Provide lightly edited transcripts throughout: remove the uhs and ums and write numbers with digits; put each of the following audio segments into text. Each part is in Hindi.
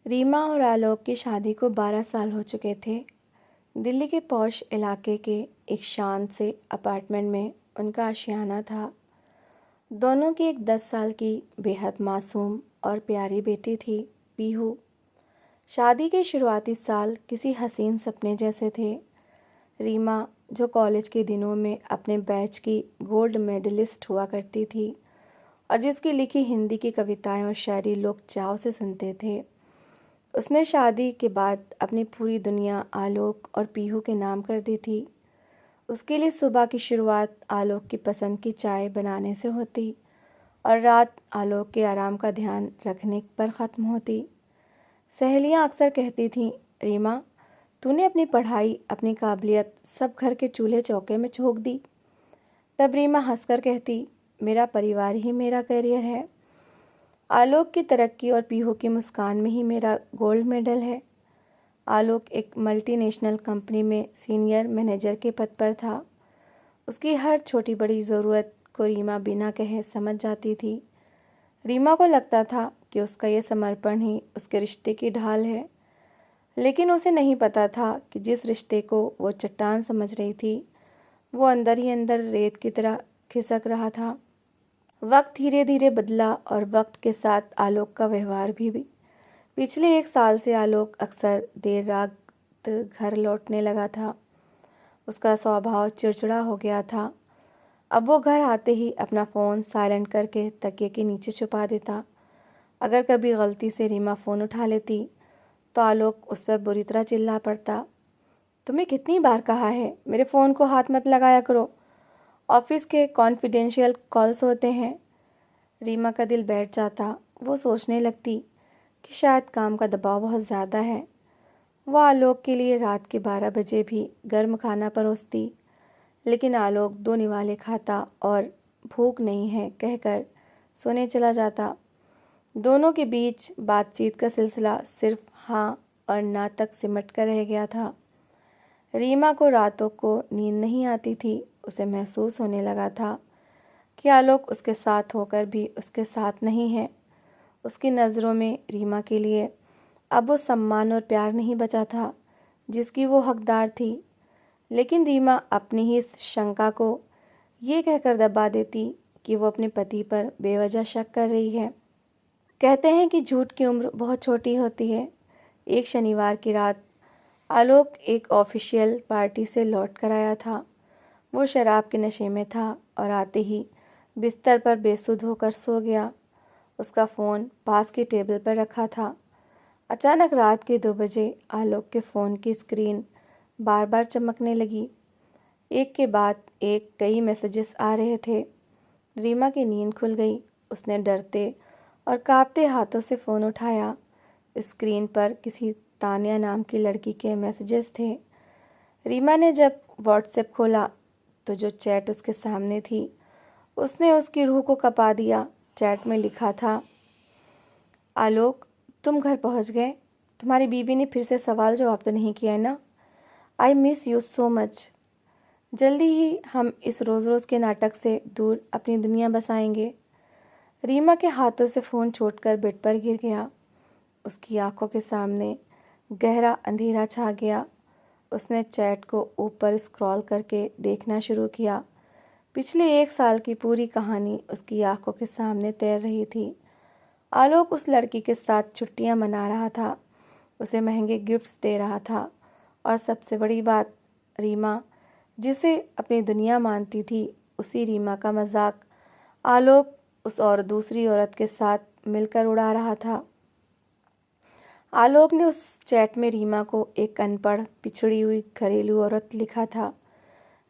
रीमा और आलोक की शादी को 12 साल हो चुके थे। दिल्ली के पॉश इलाके के एक शांत से अपार्टमेंट में उनका आशियाना था। दोनों की एक 10 साल की बेहद मासूम और प्यारी बेटी थी, पीहू। शादी के शुरुआती साल किसी हसीन सपने जैसे थे। रीमा, जो कॉलेज के दिनों में अपने बैच की गोल्ड मेडलिस्ट हुआ करती थी और जिसकी लिखी हिंदी की कविताएं और शायरी लोग चाव से सुनते थे, उसने शादी के बाद अपनी पूरी दुनिया आलोक और पीहू के नाम कर दी थी। उसके लिए सुबह की शुरुआत आलोक की पसंद की चाय बनाने से होती और रात आलोक के आराम का ध्यान रखने पर ख़त्म होती। सहेलियां अक्सर कहती थीं, रीमा, तूने अपनी पढ़ाई, अपनी काबिलियत सब घर के चूल्हे चौके में झोंक दी। तब रीमा हंसकर कहती, मेरा परिवार ही मेरा करियर है। आलोक की तरक्की और पीहू की मुस्कान में ही मेरा गोल्ड मेडल है। आलोक एक मल्टीनेशनल कंपनी में सीनियर मैनेजर के पद पर था। उसकी हर छोटी बड़ी ज़रूरत को रीमा बिना कहे समझ जाती थी। रीमा को लगता था कि उसका ये समर्पण ही उसके रिश्ते की ढाल है, लेकिन उसे नहीं पता था कि जिस रिश्ते को वो चट्टान समझ रही थी, वो अंदर ही अंदर रेत की तरह खिसक रहा था। वक्त धीरे धीरे बदला और वक्त के साथ आलोक का व्यवहार भी। पिछले एक साल से आलोक अक्सर देर रात घर लौटने लगा था। उसका स्वभाव चिड़चिड़ा हो गया था। अब वो घर आते ही अपना फ़ोन साइलेंट करके तकिए के नीचे छुपा देता। अगर कभी गलती से रीमा फ़ोन उठा लेती तो आलोक उस पर बुरी तरह चिल्ला पड़ता। तुम्हें कितनी बार कहा है, मेरे फ़ोन को हाथ मत लगाया करो, ऑफिस के कॉन्फिडेंशियल कॉल्स होते हैं। रीमा का दिल बैठ जाता। वो सोचने लगती कि शायद काम का दबाव बहुत ज़्यादा है। वह आलोक के लिए रात के 12 बजे भी गर्म खाना परोसती, लेकिन आलोक 2 निवाले खाता और भूख नहीं है कहकर सोने चला जाता। दोनों के बीच बातचीत का सिलसिला सिर्फ हाँ और ना तक सिमट कर रह गया था। रीमा को रातों को नींद नहीं आती थी। उसे महसूस होने लगा था कि आलोक उसके साथ होकर भी उसके साथ नहीं है। उसकी नज़रों में रीमा के लिए अब वो सम्मान और प्यार नहीं बचा था जिसकी वो हकदार थी। लेकिन रीमा अपनी ही इस शंका को ये कहकर दबा देती कि वो अपने पति पर बेवजह शक कर रही है। कहते हैं कि झूठ की उम्र बहुत छोटी होती है। एक शनिवार की रात आलोक एक ऑफिशियल पार्टी से लौट कर आया था। वो शराब के नशे में था और आते ही बिस्तर पर बेसुध होकर सो गया। उसका फ़ोन पास की टेबल पर रखा था। अचानक रात के 2 बजे आलोक के फ़ोन की स्क्रीन बार बार चमकने लगी। एक के बाद एक कई मैसेजेस आ रहे थे। रीमा की नींद खुल गई। उसने डरते और कांपते हाथों से फ़ोन उठाया। स्क्रीन पर किसी तानिया नाम की लड़की के मैसेजेस थे। रीमा ने जब व्हाट्सएप खोला तो जो चैट उसके सामने थी, उसने उसकी रूह को कँपा दिया। चैट में लिखा था, आलोक, तुम घर पहुंच गए। तुम्हारी बीवी ने फिर से सवाल जवाब तो नहीं किया है ना? I miss you so much. जल्दी ही हम इस रोज़ रोज़ के नाटक से दूर अपनी दुनिया बसाएंगे। रीमा के हाथों से फ़ोन छूटकर बेड पर गिर गया। उसकी आंखों के सामने गहरा अंधेरा छा गया। उसने चैट को ऊपर स्क्रॉल करके देखना शुरू किया। पिछले 1 साल की पूरी कहानी उसकी आंखों के सामने तैर रही थी। आलोक उस लड़की के साथ छुट्टियां मना रहा था, उसे महंगे गिफ्ट्स दे रहा था और सबसे बड़ी बात, रीमा, जिसे अपनी दुनिया मानती थी, उसी रीमा का मजाक आलोक उस और दूसरी औरत के साथ मिलकर उड़ा रहा था। आलोक ने उस चैट में रीमा को एक अनपढ़, पिछड़ी हुई घरेलू औरत लिखा था,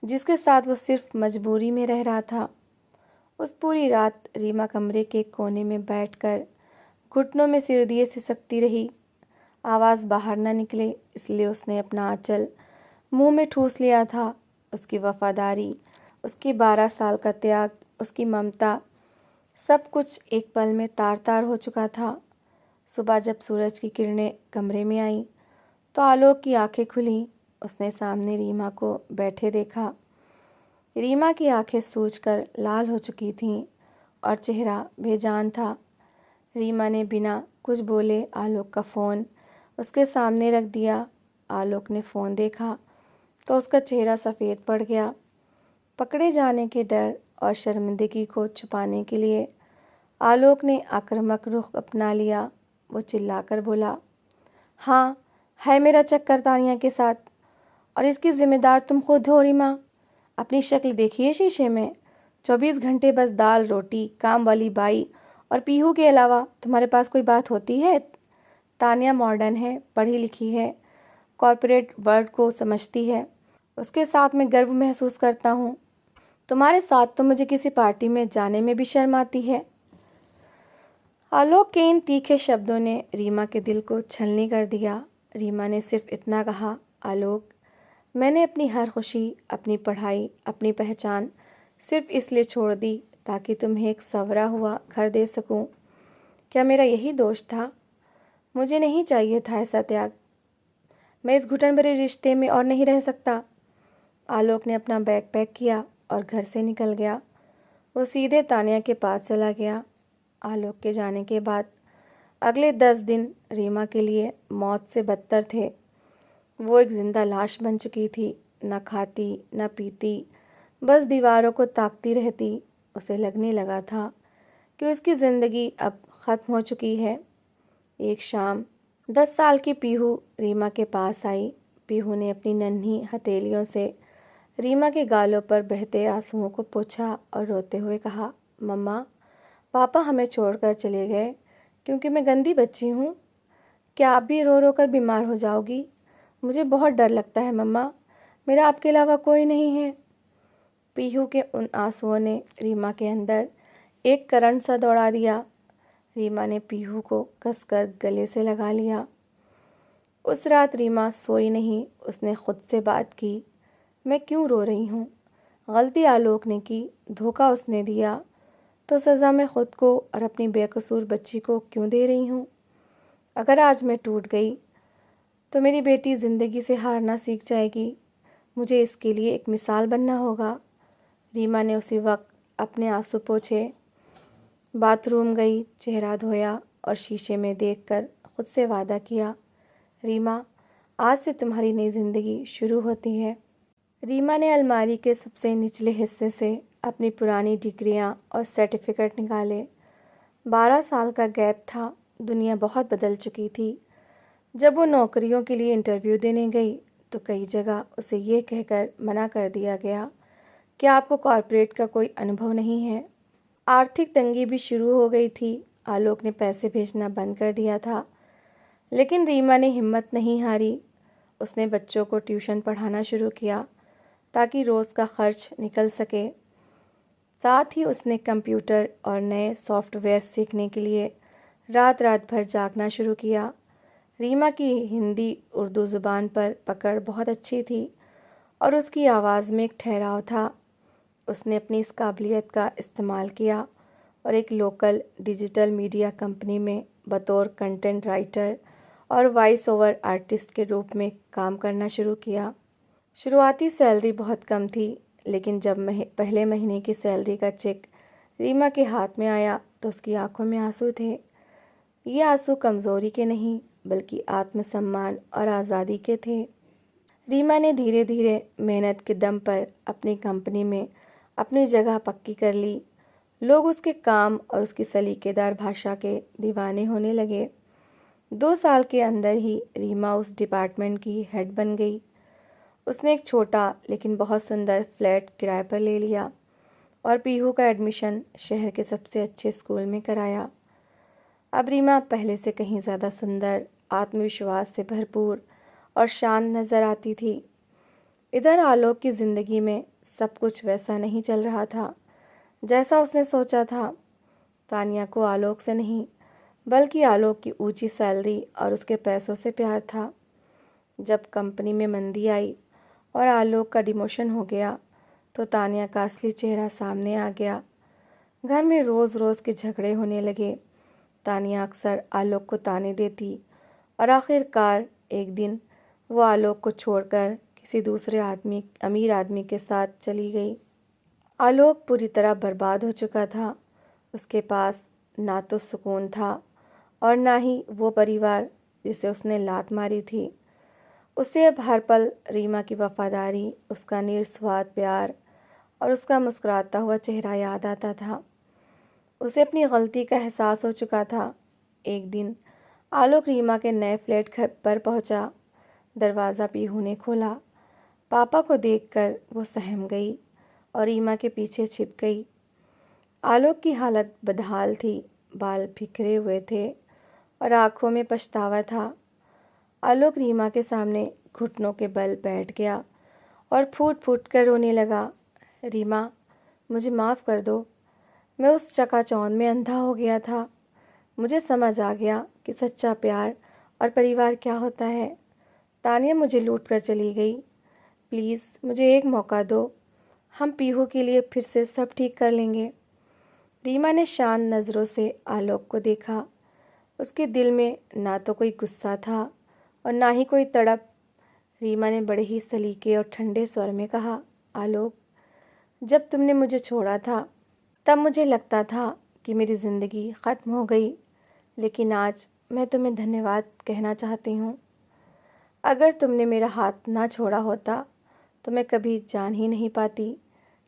जिसके साथ वो सिर्फ मजबूरी में रह रहा था। उस पूरी रात रीमा कमरे के कोने में बैठकर घुटनों में सिर दिए सिसकती रही। आवाज़ बाहर न निकले, इसलिए उसने अपना आंचल मुंह में ठूस लिया था। उसकी वफादारी, उसकी 12 साल का त्याग, उसकी ममता, सब कुछ एक पल में तार तार हो चुका था। सुबह जब सूरज की किरणें कमरे में आईं तो आलोक की आंखें खुलीं। उसने सामने रीमा को बैठे देखा। रीमा की आंखें सूजकर लाल हो चुकी थीं और चेहरा बेजान था। रीमा ने बिना कुछ बोले। आलोक का फ़ोन उसके सामने रख दिया। आलोक ने फ़ोन देखा तो उसका चेहरा सफ़ेद पड़ गया। पकड़े जाने के डर और शर्मिंदगी को छुपाने के लिए आलोक ने आक्रामक रुख अपना लिया। वो चिल्लाकर बोला, हाँ, है मेरा चक्कर तानिया के साथ, और इसकी ज़िम्मेदार तुम खुद हो रीमा। अपनी शक्ल देखिए शीशे में। 24 घंटे बस दाल रोटी, काम वाली बाई और पीहू के अलावा तुम्हारे पास कोई बात होती है? तानिया मॉडर्न है, पढ़ी लिखी है, कॉर्पोरेट वर्ल्ड को समझती है। उसके साथ मैं गर्व महसूस करता हूँ। तुम्हारे साथ तो मुझे किसी पार्टी में जाने में भी शर्म आती है। आलोक के इन तीखे शब्दों ने रीमा के दिल को छलनी कर दिया। रीमा ने सिर्फ इतना कहा, आलोक, मैंने अपनी हर खुशी, अपनी पढ़ाई, अपनी पहचान सिर्फ इसलिए छोड़ दी ताकि तुम्हें एक संवरा हुआ घर दे सकूं। क्या मेरा यही दोष था? मुझे नहीं चाहिए था ऐसा त्याग। मैं इस घुटन भरे रिश्ते में और नहीं रह सकता। आलोक ने अपना बैग पैक किया और घर से निकल गया। वो सीधे तानिया के पास चला गया। आलोक के जाने के बाद अगले 10 दिन रीमा के लिए मौत से बदतर थे। वो एक जिंदा लाश बन चुकी थी, न खाती न पीती, बस दीवारों को ताकती रहती। उसे लगने लगा था कि उसकी ज़िंदगी अब ख़त्म हो चुकी है। एक शाम 10 साल की पीहू रीमा के पास आई। पीहू ने अपनी नन्ही हथेलियों से रीमा के गालों पर बहते आंसुओं को पोंछा और रोते हुए कहा, मम्मा, पापा हमें छोड़कर चले गए क्योंकि मैं गंदी बच्ची हूँ। क्या आप भी रो रो कर बीमार हो जाओगी? मुझे बहुत डर लगता है मम्मा, मेरा आपके अलावा कोई नहीं है। पीहू के उन आंसुओं ने रीमा के अंदर एक करंट सा दौड़ा दिया। रीमा ने पीहू को कसकर गले से लगा लिया। उस रात रीमा सोई नहीं। उसने खुद से बात की, मैं क्यों रो रही हूँ? गलती आलोक ने की, धोखा उसने दिया, तो सज़ा मैं खुद को और अपनी बेकसूर बच्ची को क्यों दे रही हूँ? अगर आज मैं टूट गई तो मेरी बेटी ज़िंदगी से हारना सीख जाएगी। मुझे इसके लिए एक मिसाल बनना होगा। रीमा ने उसी वक्त अपने आंसू पोंछे, बाथरूम गई, चेहरा धोया और शीशे में देखकर खुद से वादा किया, रीमा, आज से तुम्हारी नई ज़िंदगी शुरू होती है। रीमा ने अलमारी के सबसे निचले हिस्से से अपनी पुरानी डिग्रियां और सर्टिफिकेट निकाले। 12 साल का गैप था। दुनिया बहुत बदल चुकी थी। जब वो नौकरियों के लिए इंटरव्यू देने गई तो कई जगह उसे ये कहकर मना कर दिया गया कि आपको कॉर्पोरेट का कोई अनुभव नहीं है। आर्थिक तंगी भी शुरू हो गई थी। आलोक ने पैसे भेजना बंद कर दिया था, लेकिन रीमा ने हिम्मत नहीं हारी। उसने बच्चों को ट्यूशन पढ़ाना शुरू किया ताकि रोज़ का खर्च निकल सके। साथ ही उसने कंप्यूटर और नए सॉफ्टवेयर सीखने के लिए रात रात भर जागना शुरू किया। रीमा की हिंदी उर्दू ज़ुबान पर पकड़ बहुत अच्छी थी और उसकी आवाज़ में एक ठहराव था। उसने अपनी इस काबिलियत का इस्तेमाल किया और एक लोकल डिजिटल मीडिया कंपनी में बतौर कंटेंट राइटर और वॉइस ओवर आर्टिस्ट के रूप में काम करना शुरू किया। शुरुआती सैलरी बहुत कम थी, लेकिन जब पहले महीने की सैलरी का चेक रीमा के हाथ में आया तो उसकी आंखों में आंसू थे। ये आंसू कमज़ोरी के नहीं, बल्कि आत्मसम्मान और आज़ादी के थे। रीमा ने धीरे धीरे मेहनत के दम पर अपनी कंपनी में अपनी जगह पक्की कर ली। लोग उसके काम और उसकी सलीकेदार भाषा के दीवाने होने लगे। 2 साल के अंदर ही रीमा उस डिपार्टमेंट की हेड बन गई। उसने एक छोटा लेकिन बहुत सुंदर फ्लैट किराए पर ले लिया और पीहू का एडमिशन शहर के सबसे अच्छे स्कूल में कराया। अब रीमा पहले से कहीं ज़्यादा सुंदर, आत्मविश्वास से भरपूर और शांत नज़र आती थी। इधर आलोक की ज़िंदगी में सब कुछ वैसा नहीं चल रहा था जैसा उसने सोचा था। तानिया को आलोक से नहीं, बल्कि आलोक की ऊंची सैलरी और उसके पैसों से प्यार था। जब कंपनी में मंदी आई और आलोक का डिमोशन हो गया तो तानिया का असली चेहरा सामने आ गया। घर में रोज़ रोज़ के झगड़े होने लगे। तानिया अक्सर आलोक को ताने देती और आखिरकार एक दिन वो आलोक को छोड़कर किसी दूसरे अमीर आदमी के साथ चली गई। आलोक पूरी तरह बर्बाद हो चुका था। उसके पास ना तो सुकून था और ना ही वो परिवार जिसे उसने लात मारी थी। उसे अब हर पल रीमा की वफादारी, उसका निस्वार्थ प्यार और उसका मुस्कुराता हुआ चेहरा याद आता था। उसे अपनी गलती का एहसास हो चुका था। एक दिन आलोक रीमा के नए फ्लैट घर पर पहुंचा। दरवाज़ा पीहू ने खोला। पापा को देखकर वो सहम गई और रीमा के पीछे छिप गई। आलोक की हालत बदहाल थी, बाल बिखरे हुए थे और आंखों में पछतावा था। आलोक रीमा के सामने घुटनों के बल बैठ गया और फूट फूट कर रोने लगा। रीमा, मुझे माफ़ कर दो। मैं उस चकाचौंध में अंधा हो गया था। मुझे समझ आ गया कि सच्चा प्यार और परिवार क्या होता है। तानिया मुझे लूट कर चली गई। प्लीज़ मुझे एक मौका दो। हम पीहू के लिए फिर से सब ठीक कर लेंगे। रीमा ने शांत नज़रों से आलोक को देखा। उसके दिल में ना तो कोई गुस्सा था और ना ही कोई तड़प। रीमा ने बड़े ही सलीके और ठंडे स्वर में कहा, आलोक, जब तुमने मुझे छोड़ा था तब मुझे लगता था कि मेरी ज़िंदगी ख़त्म हो गई, लेकिन आज मैं तुम्हें धन्यवाद कहना चाहती हूँ। अगर तुमने मेरा हाथ ना छोड़ा होता तो मैं कभी जान ही नहीं पाती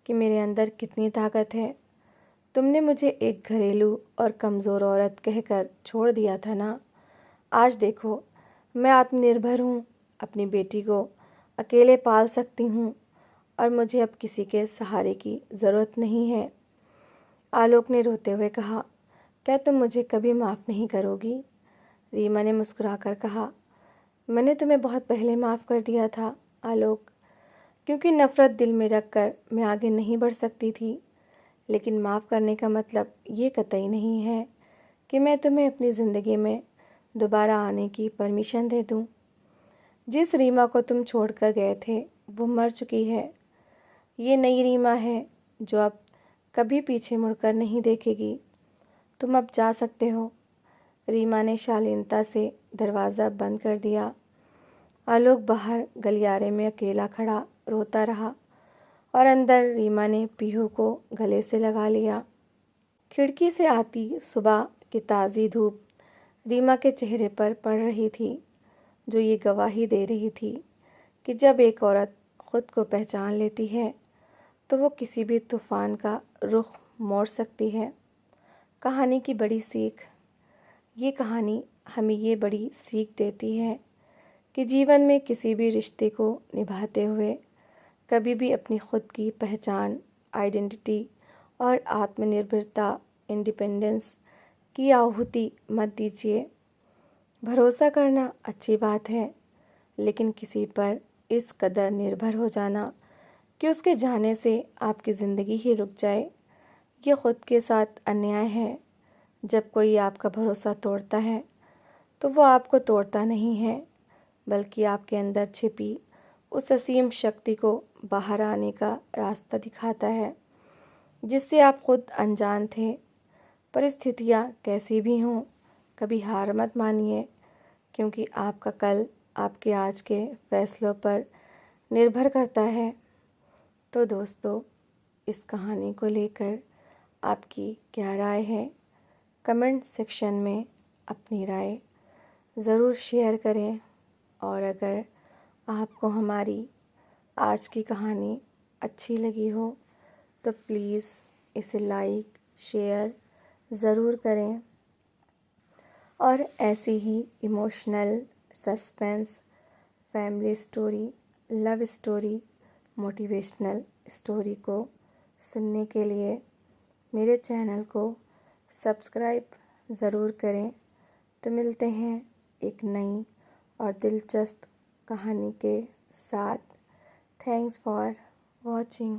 कि मेरे अंदर कितनी ताकत है। तुमने मुझे एक घरेलू और कमज़ोर औरत कहकर छोड़ दिया था ना। आज देखो, मैं आत्मनिर्भर हूँ, अपनी बेटी को अकेले पाल सकती हूँ और मुझे अब किसी के सहारे की ज़रूरत नहीं है। आलोक ने रोते हुए कहा, क्या तुम मुझे कभी माफ़ नहीं करोगी? रीमा ने मुस्कुराकर कहा, मैंने तुम्हें बहुत पहले माफ़ कर दिया था आलोक, क्योंकि नफ़रत दिल में रख कर मैं आगे नहीं बढ़ सकती थी। लेकिन माफ़ करने का मतलब ये कतई नहीं है कि मैं तुम्हें अपनी ज़िंदगी में दोबारा आने की परमिशन दे दूँ। जिस रीमा को तुम छोड़ कर गए थे वो मर चुकी है। ये नई रीमा है जो अब कभी पीछे मुड़कर नहीं देखेगी। तुम अब जा सकते हो। रीमा ने शालीनता से दरवाज़ा बंद कर दिया। आलोक बाहर गलियारे में अकेला खड़ा रोता रहा और अंदर रीमा ने पीहू को गले से लगा लिया। खिड़की से आती सुबह की ताज़ी धूप रीमा के चेहरे पर पड़ रही थी, जो ये गवाही दे रही थी कि जब एक औरत ख़ुद को पहचान लेती है तो वो किसी भी तूफ़ान का रुख मोड़ सकती है। कहानी की बड़ी सीख। ये कहानी हमें ये बड़ी सीख देती है कि जीवन में किसी भी रिश्ते को निभाते हुए कभी भी अपनी खुद की पहचान, आइडेंटिटी और आत्मनिर्भरता, इंडिपेंडेंस की आहुति मत दीजिए। भरोसा करना अच्छी बात है, लेकिन किसी पर इस कदर निर्भर हो जाना कि उसके जाने से आपकी ज़िंदगी ही रुक जाए, ये ख़ुद के साथ अन्याय है। जब कोई आपका भरोसा तोड़ता है तो वो आपको तोड़ता नहीं है, बल्कि आपके अंदर छिपी उस असीम शक्ति को बाहर आने का रास्ता दिखाता है, जिससे आप खुद अनजान थे। परिस्थितियाँ कैसी भी हों, कभी हार मत मानिए, क्योंकि आपका कल आपके आज के फैसलों पर निर्भर करता है। तो दोस्तों, इस कहानी को लेकर आपकी क्या राय है? कमेंट सेक्शन में अपनी राय ज़रूर शेयर करें। और अगर आपको हमारी आज की कहानी अच्छी लगी हो तो प्लीज़ इसे लाइक, शेयर ज़रूर करें। और ऐसी ही emotional, suspense, family story, love story, motivational story को सुनने के लिए मेरे चैनल को सब्सक्राइब ज़रूर करें। तो मिलते हैं एक नई और दिलचस्प कहानी के साथ। Thanks for watching.